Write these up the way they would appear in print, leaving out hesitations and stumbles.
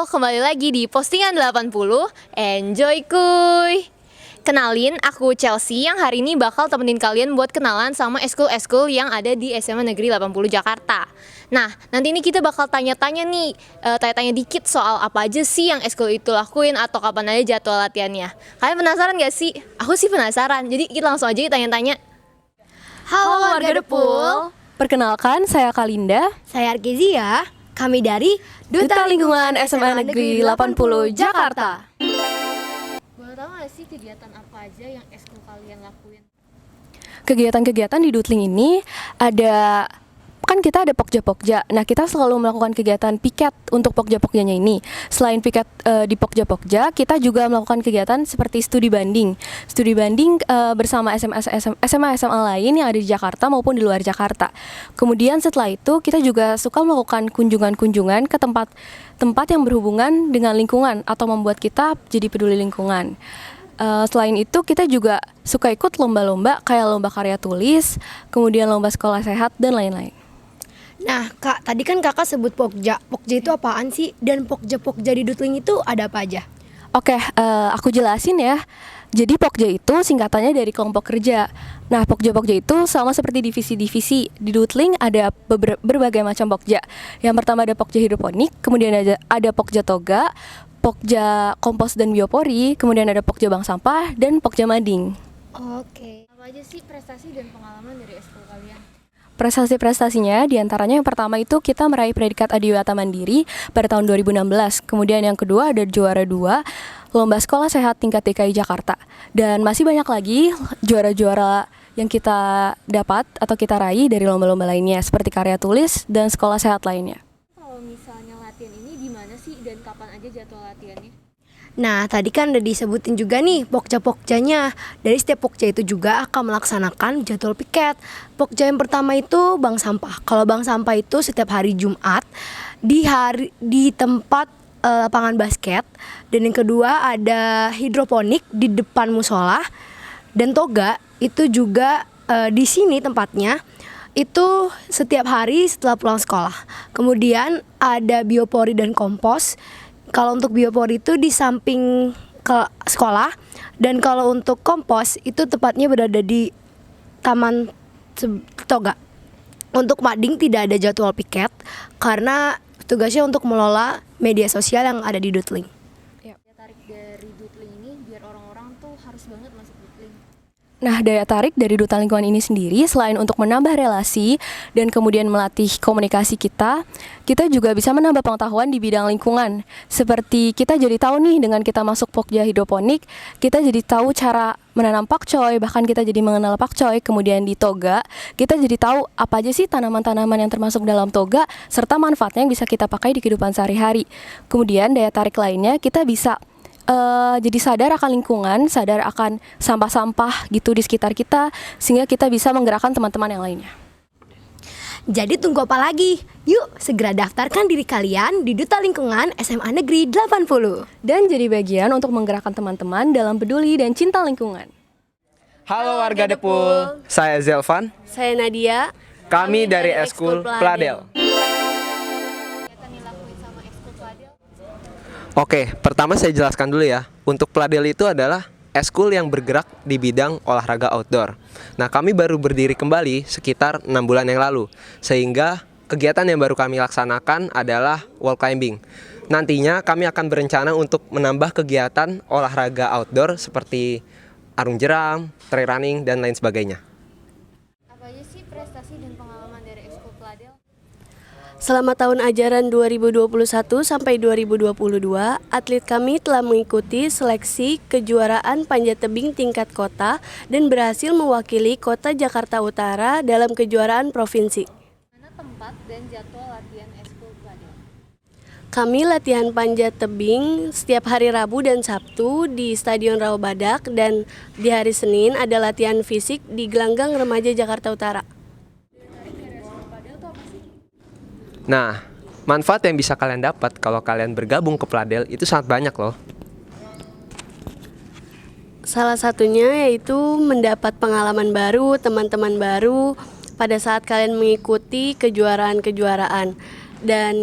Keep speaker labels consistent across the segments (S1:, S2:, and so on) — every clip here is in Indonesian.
S1: Halo, kembali lagi di Postingan 80. Enjoy kuy. Kenalin, aku Chelsea yang hari ini bakal temenin kalian buat kenalan sama eskul-eskul yang ada di SMA Negeri 80 Jakarta. Nah, nanti ini kita bakal tanya-tanya nih, tanya-tanya dikit soal apa aja sih yang eskul itu lakuin atau kapan aja jadwal latihannya. Kalian penasaran gak sih? Aku sih penasaran, jadi kita langsung aja tanya-tanya.
S2: Halo warga Depul.
S3: Perkenalkan, saya Kalinda.
S2: Saya Arkezia. Kami dari
S3: Duta Lingkungan SMA Negeri 80 Jakarta.
S1: Boleh tahu gak sih kegiatan apa aja yang eskul kalian lakuin?
S3: Kegiatan-kegiatan di Dutling ini kan kita ada Pokja-Pokja. Nah, kita selalu melakukan kegiatan piket untuk Pokja-Pokjanya ini. Selain piket di Pokja-Pokja, kita juga melakukan kegiatan seperti studi banding. Studi banding bersama SMA lain yang ada di Jakarta maupun di luar Jakarta. Kemudian setelah itu, kita juga suka melakukan kunjungan-kunjungan ke tempat yang berhubungan dengan lingkungan atau membuat kita jadi peduli lingkungan. Selain itu, kita juga suka ikut lomba-lomba kayak lomba karya tulis, kemudian lomba sekolah sehat, dan lain-lain.
S2: Nah Kak, tadi kan Kakak sebut Pokja. Pokja itu apaan sih? Dan Pokja-Pokja di Dutling itu ada apa aja?
S3: Oke, aku jelasin ya. Jadi Pokja itu singkatannya dari kelompok kerja. Nah, Pokja-Pokja itu sama seperti divisi-divisi. Di Dutling ada berbagai macam Pokja. Yang pertama ada Pokja hidroponik, kemudian ada Pokja toga, Pokja kompos dan biopori, kemudian ada Pokja bank sampah, dan Pokja mading.
S2: Oke.
S1: Apa aja sih prestasi dan pengalaman dari eskul kalian?
S3: Prestasi-prestasinya diantaranya yang pertama itu kita meraih predikat Adiwiyata Mandiri pada tahun 2016. Kemudian yang kedua ada juara 2 Lomba Sekolah Sehat tingkat DKI Jakarta. Dan masih banyak lagi juara-juara yang kita dapat atau kita raih dari lomba-lomba lainnya seperti karya tulis dan sekolah sehat lainnya.
S1: Kalau misalnya latihan ini di mana sih dan kapan aja jadwal latihannya?
S2: Nah tadi kan udah disebutin juga nih Pokja-Pokjanya. Dari setiap Pokja itu juga akan melaksanakan jadwal piket. Pokja yang pertama itu bank sampah. Kalau bank sampah itu setiap hari Jumat di tempat lapangan basket. Dan yang kedua ada hidroponik di depan musola. Dan toga itu juga di sini tempatnya itu setiap hari setelah pulang sekolah. Kemudian ada biopori dan kompos. Kalau untuk biopori itu di samping ke sekolah, dan kalau untuk kompos itu tepatnya berada di Taman Toga. Untuk mading tidak ada jadwal piket karena tugasnya untuk mengelola media sosial yang ada di Dutling.
S1: Ya, tarik dari Dutling ini biar orang-orang tuh harus banget masuk Dutling.
S3: Nah, daya tarik dari Duta Lingkungan ini sendiri selain untuk menambah relasi dan kemudian melatih komunikasi kita juga bisa menambah pengetahuan di bidang lingkungan. Seperti kita jadi tahu nih dengan kita masuk Pokja hidroponik, kita jadi tahu cara menanam pakcoy, bahkan kita jadi mengenal pakcoy. Kemudian di toga, kita jadi tahu apa aja sih tanaman-tanaman yang termasuk dalam toga serta manfaatnya yang bisa kita pakai di kehidupan sehari-hari. Kemudian daya tarik lainnya kita bisa jadi sadar akan lingkungan, sadar akan sampah-sampah gitu di sekitar kita, sehingga kita bisa menggerakkan teman-teman yang lainnya.
S2: Jadi tunggu apa lagi? Yuk segera daftarkan diri kalian di Duta Lingkungan SMA Negeri 80.
S3: Dan jadi bagian untuk menggerakkan teman-teman dalam peduli dan cinta lingkungan.
S4: Halo warga Depul, saya Zelvan.
S2: Saya Nadia.
S4: Kami dari Eskul Pladel. Oke, pertama saya jelaskan dulu ya. Untuk Pladel itu adalah eskul yang bergerak di bidang olahraga outdoor. Nah, kami baru berdiri kembali sekitar 6 bulan yang lalu. Sehingga kegiatan yang baru kami laksanakan adalah wall climbing. Nantinya kami akan berencana untuk menambah kegiatan olahraga outdoor seperti arung jeram, trail running, dan lain sebagainya.
S1: Apa aja sih prestasi dan pengalaman dari eskul Pladel?
S5: Selama tahun ajaran 2021 sampai 2022, atlet kami telah mengikuti seleksi kejuaraan panjat tebing tingkat kota dan berhasil mewakili kota Jakarta Utara dalam kejuaraan provinsi.
S1: Mana tempat dan jadwal latihan eskul Pladel?
S5: Kami latihan panjat tebing setiap hari Rabu dan Sabtu di Stadion Rawabadak, dan di hari Senin ada latihan fisik di Gelanggang Remaja Jakarta Utara.
S4: Nah, manfaat yang bisa kalian dapat kalau kalian bergabung ke Pladel itu sangat banyak loh.
S5: Salah satunya yaitu mendapat pengalaman baru, teman-teman baru pada saat kalian mengikuti kejuaraan-kejuaraan. Dan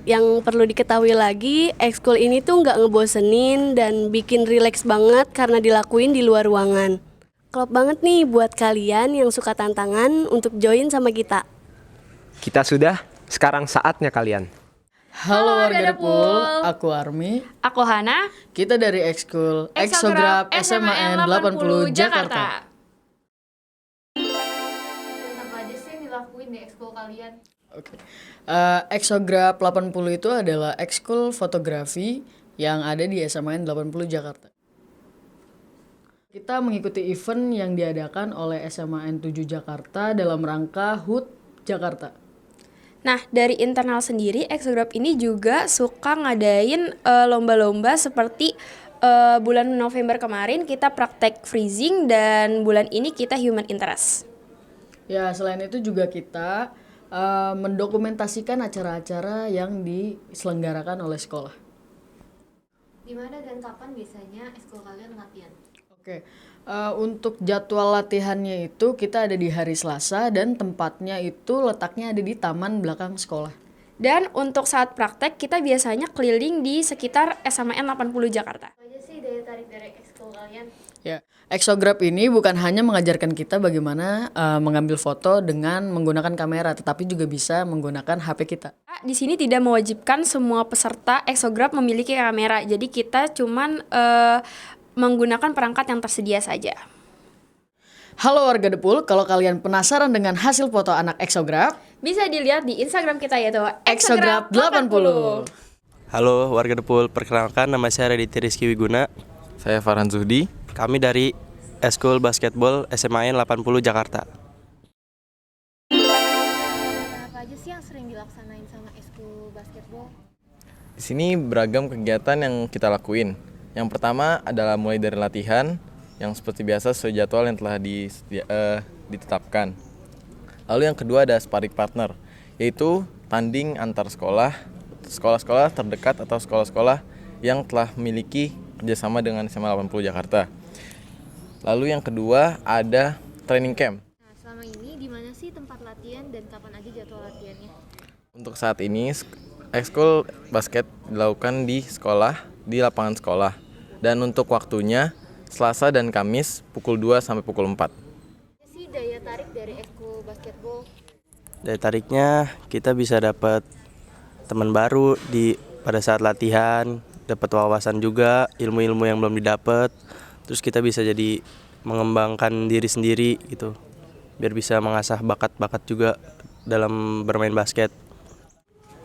S5: yang perlu diketahui lagi, ekskul ini tuh nggak ngebosenin dan bikin rileks banget karena dilakuin di luar ruangan. Klop banget nih buat kalian yang suka tantangan untuk join sama kita.
S4: Kita sudah, sekarang saatnya kalian.
S6: Halo warga Depul, aku Army.
S7: Aku Hana,
S6: Kita dari ekskul Eksograf SMAN 80 Jakarta.
S1: Apa aja sih yang dilakuin di ekskul kalian?
S6: Oke. Eksograf 80 itu adalah ekskul fotografi yang ada di SMAN 80 Jakarta. Kita mengikuti event yang diadakan oleh SMAN 7 Jakarta dalam rangka HUT Jakarta.
S7: nah dari internal sendiri, Eksograf ini juga suka ngadain lomba-lomba seperti bulan November kemarin kita praktek freezing dan bulan ini kita human interest.
S6: Ya, selain itu juga kita mendokumentasikan acara-acara yang diselenggarakan oleh sekolah.
S1: Di mana dan kapan biasanya ekskul kalian latihan?
S6: Oke, untuk jadwal latihannya itu kita ada di hari Selasa dan tempatnya itu letaknya ada di taman belakang sekolah.
S7: Dan untuk saat praktek kita biasanya keliling di sekitar SMAN 80 Jakarta.
S1: Apa aja sih daya tarik dari ekskul kalian?
S6: Ya, Eksograf ini bukan hanya mengajarkan kita bagaimana mengambil foto dengan menggunakan kamera, tetapi juga bisa menggunakan HP kita.
S7: Di sini tidak mewajibkan semua peserta Eksograf memiliki kamera, jadi kita cuman menggunakan perangkat yang tersedia saja.
S6: Halo warga Depul, kalau kalian penasaran dengan hasil foto anak Eksograf,
S7: Bisa dilihat di Instagram kita yaitu
S6: Eksograf 80.
S8: Halo warga Depul, perkenalkan nama saya Raditya Rizky Wiguna.
S9: Saya Farhan Zuhdi.
S8: Kami dari Eskul Basketball SMAN 80 Jakarta.
S1: Apa aja sih yang sering dilaksanain sama ekskul basketball?
S9: Di sini beragam kegiatan yang kita lakuin. Yang pertama adalah mulai dari latihan yang seperti biasa sesuai jadwal yang telah ditetapkan. Lalu yang kedua ada sparring partner, yaitu tanding antar sekolah, sekolah-sekolah terdekat atau sekolah-sekolah yang telah memiliki kerjasama dengan SMA 80 Jakarta. Lalu yang kedua ada training camp.
S1: Nah, selama ini di mana sih tempat latihan dan kapan aja jadwal latihannya?
S9: Untuk saat ini ekskul basket dilakukan di sekolah, di lapangan sekolah. Dan untuk waktunya Selasa dan Kamis pukul 2 sampai pukul 4.
S1: Apa sih daya tarik dari ekskul basketball?
S8: Dari tariknya kita bisa dapat teman baru pada saat latihan, dapat wawasan juga, ilmu-ilmu yang belum didapat. Terus kita bisa jadi mengembangkan diri sendiri gitu, biar bisa mengasah bakat-bakat juga dalam bermain basket.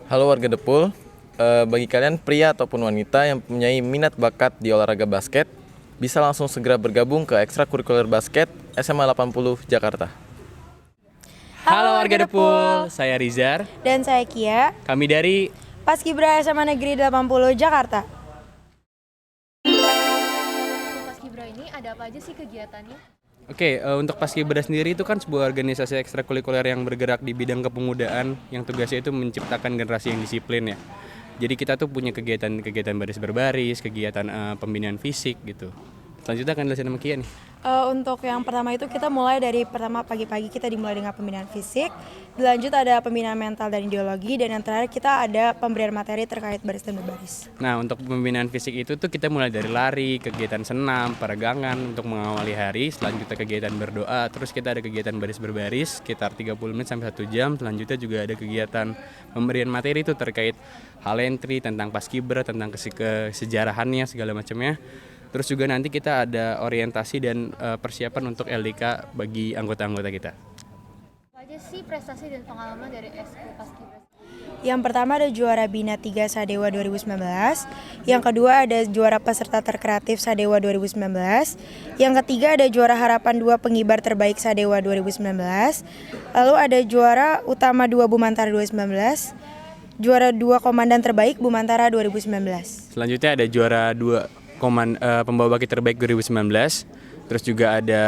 S9: Halo warga Depul, bagi kalian pria ataupun wanita yang mempunyai minat bakat di olahraga basket, bisa langsung segera bergabung ke ekstrakurikuler basket SMA 80 Jakarta.
S10: Halo warga Depul, saya Rizar.
S11: Dan saya Kia.
S10: Kami dari
S11: Paskibra SMA Negeri 80 Jakarta.
S1: Paskibra ini ada apa aja sih kegiatannya?
S10: Untuk Paskibra sendiri itu kan sebuah organisasi ekstrakurikuler yang bergerak di bidang kepemudaan yang tugasnya itu menciptakan generasi yang disiplin ya. Jadi kita tuh punya kegiatan-kegiatan baris berbaris, kegiatan pembinaan fisik gitu. Selanjutnya akan dilaksanakan sama Kia nih.
S11: Untuk yang pertama itu kita mulai dari pertama pagi-pagi kita dimulai dengan pembinaan fisik, dilanjut ada pembinaan mental dan ideologi, dan yang terakhir kita ada pemberian materi terkait baris dan berbaris.
S10: Nah, untuk pembinaan fisik itu tuh kita mulai dari lari, kegiatan senam, peregangan untuk mengawali hari, selanjutnya kegiatan berdoa, terus kita ada kegiatan baris berbaris sekitar 30 menit sampai 1 jam, selanjutnya juga ada kegiatan pemberian materi itu terkait hal entry, tentang Paskibra, tentang kesejarahannya segala macamnya. Terus juga nanti kita ada orientasi dan persiapan untuk LDK bagi anggota-anggota kita.
S1: Apa aja sih prestasi dan pengalaman dari ekskul Paskibra?
S11: Yang pertama ada juara Bina 3 Sadewa 2019, yang kedua ada juara peserta terkreatif Sadewa 2019, yang ketiga ada juara Harapan 2 Pengibar Terbaik Sadewa 2019, lalu ada juara Utama 2 Bumantara 2019, juara 2 Komandan Terbaik Bumantara 2019.
S10: Selanjutnya ada juara 2 Pembawa Baki Terbaik 2019. Terus juga ada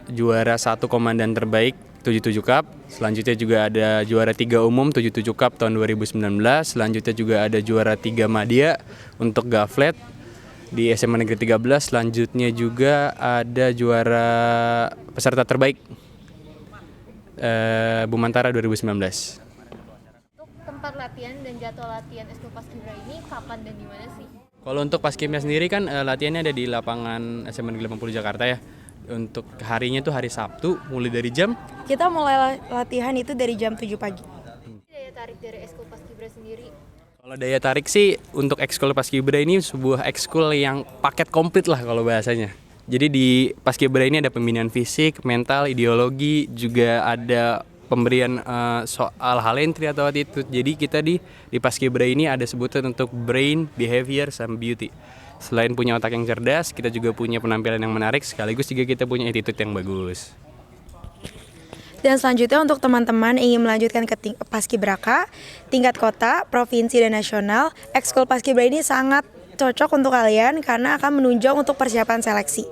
S10: juara 1 Komandan Terbaik 77 Cup. Selanjutnya juga ada juara 3 Umum 77 Cup tahun 2019. Selanjutnya juga ada juara 3 Madya untuk Gaflet di SMA Negeri 13. Selanjutnya juga ada juara peserta terbaik Bumantara 2019.
S1: Untuk tempat latihan latihan dan jadwal latihan eskul paskibra ini kapan dan di mana sih?
S10: Kalau untuk Paskibra sendiri kan latihannya ada di lapangan SMA Negeri 80 Jakarta ya. Untuk harinya tuh hari Sabtu mulai dari jam
S11: Kita mulai latihan itu dari jam 7 pagi.
S1: Daya tarik dari eskul paskibra sendiri.
S10: Kalau daya tarik sih untuk ekskul Paskibra ini sebuah ekskul yang paket komplit lah kalau bahasanya. Jadi di Paskibra ini ada pembinaan fisik, mental, ideologi, juga ada pemberian soal halentri atau attitude. Jadi kita di Paskibra ini ada sebutan untuk brain, behavior, sama beauty. Selain punya otak yang cerdas, kita juga punya penampilan yang menarik, sekaligus juga kita punya attitude yang bagus.
S11: Dan selanjutnya untuk teman-teman yang ingin melanjutkan ke Paskibraka, tingkat kota, provinsi, dan nasional, ekskul Paskibra ini sangat cocok untuk kalian karena akan menunjang untuk persiapan seleksi.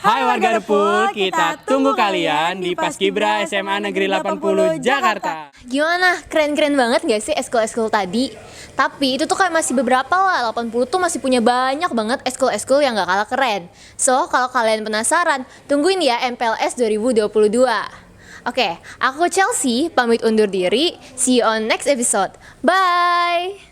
S10: Hai warga Depul, kita tunggu kalian di Paskibra SMA Negeri 80 Jakarta.
S1: Gimana? Keren-keren banget gak sih eskul-eskul tadi? Tapi itu tuh kayak masih beberapa lah, 80 tuh masih punya banyak banget eskul-eskul yang gak kalah keren. So, kalau kalian penasaran, tungguin ya MPLS 2022. Oke, aku Chelsea, pamit undur diri. See you on next episode. Bye!